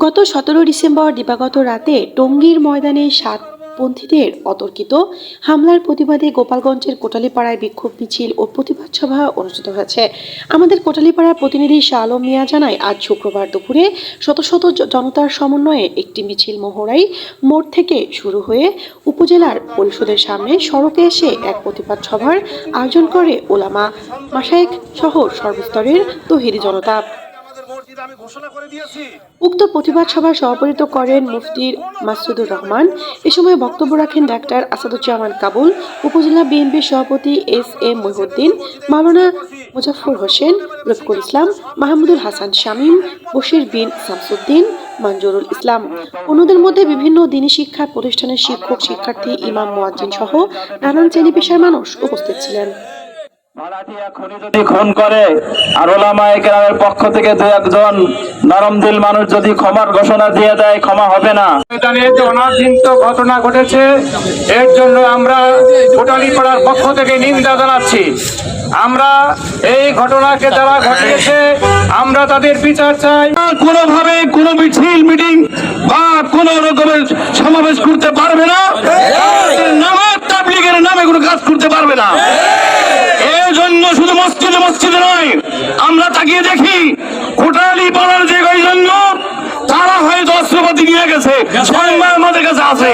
গত 17 ডিসেম্বর দিবাগত রাতে টঙ্গীর ময়দানে সাতপন্থীদের অতর্কিত হামলার প্রতিবাদে গোপালগঞ্জের কোটালীপাড়ায় বিক্ষোভ মিছিল ও প্রতিবাদ সভা অনুষ্ঠিত হয়েছে। আমাদের কোটালীপাড়ার প্রতিনিধি শাহ আলম মিয়া জানায়, আজ শুক্রবার দুপুরে শত শত জনতার সমন্বয়ে একটি মিছিল মহড়াই মোড় থেকে শুরু হয়ে উপজেলার পরিষদের সামনে সড়কে এসে এক প্রতিবাদ সভার আয়োজন করে ওলামা, মাশায়েখ সহ সর্বস্তরের তৌহিদি জনতা। উক্ত প্রতিবাদ সভায় সভাপতিত্ব করেন মুফতি মাসুদুর রহমান। এ সময় বক্তব্য রাখেন ডাক্তার আসাদুজ্জামান কাবুল, উপজেলা বিএনপির সভাপতি এস.এম. মহিউদ্দিন, মাওলানা মুজাফফর হোসেন, রফিকুল ইসলাম, মাহমুদুল হাসান শামীম, বশির বিন শামসুদ্দিন, মঞ্জুরুল ইসলাম। অন্যদের মধ্যে বিভিন্ন দ্বীনী শিক্ষা প্রতিষ্ঠানের শিক্ষক, শিক্ষার্থী, ইমাম, মুয়াজ্জিন সহ নানান শ্রেণী পেশার মানুষ উপস্থিত ছিলেন। যদি খুন করে আর ওলামায়ে কেরামের পক্ষ থেকে দু একজন নরম দিল মানুষ যদি ক্ষমার ঘোষণা দিয়ে দেয়, ক্ষমা হবে না। যে অনাকাঙ্ক্ষিত ঘটনা ঘটেছে, এর জন্য আমরা কোটালীপাড়ার পক্ষ থেকে নিন্দা জানাচ্ছি। আমরা এই ঘটনাকে যারা ঘটিয়েছে, আমরা তাদের বিচার চাই। কোনোভাবে কোনো মিছিল, মিটিং বা কোন রকমের সমাবেশ করতে পারবে না, নামে তাবলীগের নামে কোনো কাজ করতে পারবে না। জন্য শুধু মসজিদে নয়, আমরা তাকিয়ে দেখি কোটালীপাড়ার যে কয়জন, তারা হয়তো অস্ত্রপাতি নিয়ে গেছে, আমাদের কাছে আছে।